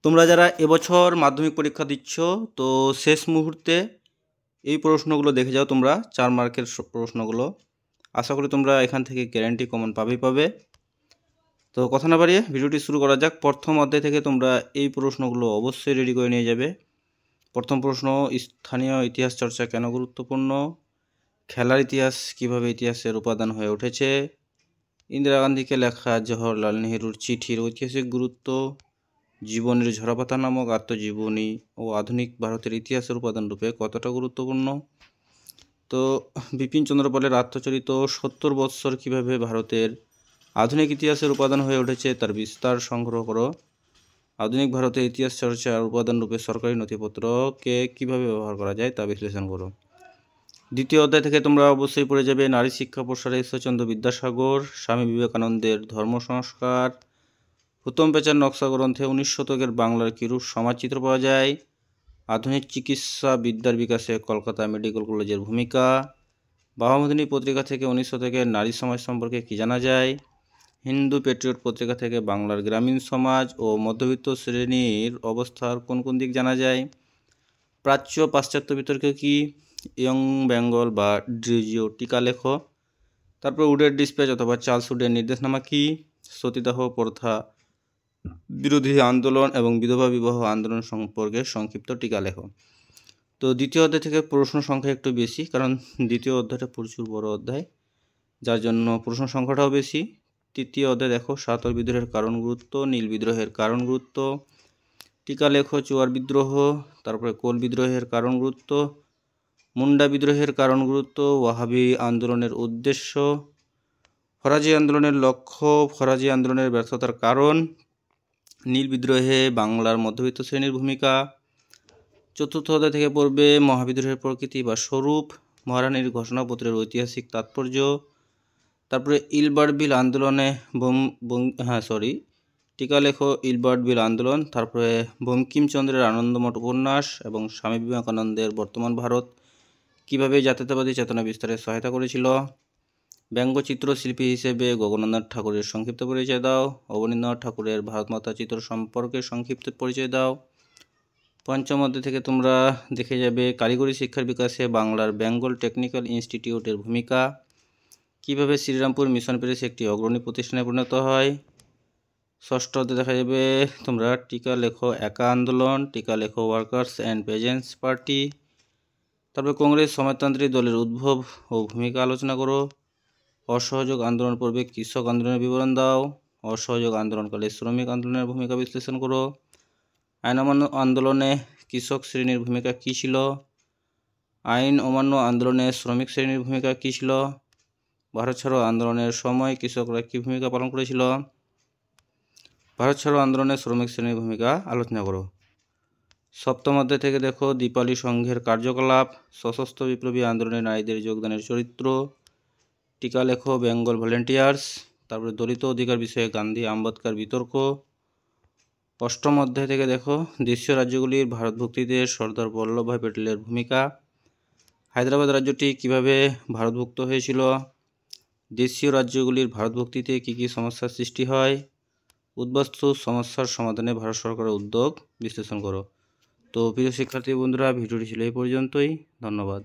তোমরা যারা এবছর মাধ্যমিক পরীক্ষা দিচ্ছ, তো শেষ মুহূর্তে এই প্রশ্নগুলো দেখে যাও তোমরা, 4 মার্কের প্রশ্নগুলো। আশা করি তোমরা এখান থেকে গ্যারান্টি কমন পাবে। তো কথা না বাড়িয়ে ভিডিওটি শুরু করা যাক। প্রথম অধ্যায় থেকে তোমরা এই প্রশ্নগুলো অবশ্যই রেডি করে নিয়ে যাবে। প্রথম প্রশ্ন, স্থানীয় ইতিহাস চর্চা কেন গুরুত্বপূর্ণ? খেলার ইতিহাস কিভাবে ইতিহাসের উপাদান হয়ে উঠেছে? ইন্দিরা গান্ধীকে লেখা জওহরলাল নেহরুর চিঠির ঐতিহাসিক গুরুত্ব? জীবনের ঝরাপাতা নামক আত্মজীবনী ও আধুনিক ভারতের ইতিহাসের উপাদান রূপে কতটা গুরুত্বপূর্ণ? তো বিপিন চন্দ্র পালের আত্মচরিত 70 বৎসর কীভাবে ভারতের আধুনিক ইতিহাসের উপাদান হয়ে উঠেছে তার বিস্তার সংগ্রহ করো। আধুনিক ভারতের ইতিহাস চর্চার উপাদান রূপে সরকারি নথিপত্রকে কীভাবে ব্যবহার করা যায় তা বিশ্লেষণ করো। দ্বিতীয় অধ্যায় থেকে তোমরা অবশ্যই পড়ে যাবে নারী শিক্ষা প্রসারে ঈশ্বরচন্দ্র বিদ্যাসাগর, স্বামী বিবেকানন্দের ধর্ম সংস্কার, হুতম পেচার নকশা গ্রন্থে 19 শতকের বাংলার কিরূপ সমাজচিত্র পাওয়া যায়, আধুনিক চিকিৎসা বিদ্যার বিকাশে কলকাতা মেডিকেল কলেজের ভূমিকা, বাবামোহিনী পত্রিকা থেকে 19 শতকের নারী সমাজ সম্পর্কে কী জানা যায়, হিন্দু পেট্রিয়ট পত্রিকা থেকে বাংলার গ্রামীণ সমাজ ও মধ্যবিত্ত শ্রেণীর অবস্থার কোন কোন দিক জানা যায়, প্রাচ্য পাশ্চাত্য বিতর্ক কী, ইয়ং বেঙ্গল বা ড্রিজিও টিকা লেখ। তারপর উডের ডিসপ্যাচ অথবা চার্লস উডের নির্দেশনামা কী, সতীদাহ প্রথা বিরোধী আন্দোলন এবং বিধবা বিবাহ আন্দোলন সম্পর্কে সংক্ষিপ্ত টিকা লেখ। তো দ্বিতীয় অধ্যায় থেকে প্রশ্ন সংখ্যা একটু বেশি, কারণ দ্বিতীয় অধ্যায়টা প্রচুর বড় অধ্যায়, যার জন্য প্রশ্ন সংখ্যাটাও বেশি। তৃতীয় অধ্যায় দেখো সাতর বিদ্রোহের কারণ গুরুত্ব, নীল বিদ্রোহের কারণ গুরুত্ব, টিকা লেখ চুয়ার বিদ্রোহ, তারপরে কোল বিদ্রোহের কারণ গুরুত্ব, মুন্ডা বিদ্রোহের কারণ গুরুত্ব, ওয়াহাবি আন্দোলনের উদ্দেশ্য, ফরাজি আন্দোলনের লক্ষ্য, ফরাজি আন্দোলনের ব্যর্থতার কারণ, নীল বিদ্রোহে বাংলার মধ্যবিত্ত শ্রেণীর ভূমিকা। চতুর্থ অধ্যায় থেকে পড়বে মহাবিদ্রোহের প্রকৃতি বা স্বরূপ, মহারানীর ঘোষণাপত্রের ঐতিহাসিক তাৎপর্য, তারপরে ইলবার্ট-বিল আন্দোলনে টিকা লেখো ইলবার্ট-বিল আন্দোলন, তারপরে বঙ্কিমচন্দ্রের আনন্দমঠ উপন্যাস এবং স্বামী বিবেকানন্দের বর্তমান ভারত কীভাবে জাতীয়তাবাদী চেতনা বিস্তারে সহায়তা করেছিল। ব্যঙ্গচিত্র শিল্পী হিসেবে গগনেন্দ্রনাথ ঠাকুরের সংক্ষিপ্ত পরিচয় দাও। অবনীন্দ্রনাথ ঠাকুরের ভারতমাতা চিত্র সম্পর্কে সংক্ষিপ্ত পরিচয় দাও। পঞ্চম অধ্যায় থেকে তোমরা দেখে যাবে কারিগরি শিক্ষার বিকাশে বাংলার বেঙ্গল টেকনিক্যাল ইনস্টিটিউটের ভূমিকা, কীভাবে শ্রীরামপুর মিশন প্যারিস একটি অগ্রণী প্রতিষ্ঠানে পরিণত হয়। ষষ্ঠ অধ্যায়ে দেখা যাবে তোমরা টিকা লেখো একা আন্দোলন, টিকা লেখো ওয়ার্কার্স অ্যান্ড পেজেন্টস পার্টি, তারপরে কংগ্রেস সমাজতান্ত্রিক দলের উদ্ভব ও ভূমিকা আলোচনা করো। অসহযোগ আন্দোলন পর্বে কৃষক আন্দোলনের বিবরণ দাও। অসহযোগ আন্দোলনকালে শ্রমিক আন্দোলনের ভূমিকা বিশ্লেষণ করো। আইন অমান্য আন্দোলনে কৃষক শ্রেণীর ভূমিকা কী ছিল? আইন অমান্য আন্দোলনে শ্রমিক শ্রেণীর ভূমিকা কী ছিল? ভারত ছাড়ো আন্দোলনের সময় কৃষকরা কী ভূমিকা পালন করেছিল? ভারত ছাড়ো আন্দোলনে শ্রমিক শ্রেণীর ভূমিকা আলোচনা করো। সপ্তম অধ্যায় থেকে দেখো দীপালি সংঘের কার্যকলাপ, সশস্ত্র বিপ্লবী আন্দোলনে নারীদের যোগদানের চরিত্র, টিকা লেখো বেঙ্গল ভলেন্টিয়ার্স, তারপরে দলিত অধিকার বিষয়ে গান্ধী আম্বেদকর বিতর্ক। অষ্টম অধ্যায় থেকে দেখো দেশীয় রাজ্যগুলির ভারতভুক্তিতে সর্দার বল্লভভাই প্যাটেলের ভূমিকা, হায়দ্রাবাদ রাজ্যটি কিভাবে ভারতভুক্ত হয়েছিল, দেশীয় রাজ্যগুলির ভারতভুক্তিতে কী কী সমস্যার সৃষ্টি হয়, উদ্বাস্তু সমস্যার সমাধানে ভারত সরকারের উদ্যোগ বিশ্লেষণ করো। তো প্রিয় শিক্ষার্থী বন্ধুরা, ভিডিওটি ছিল এই পর্যন্তই। ধন্যবাদ।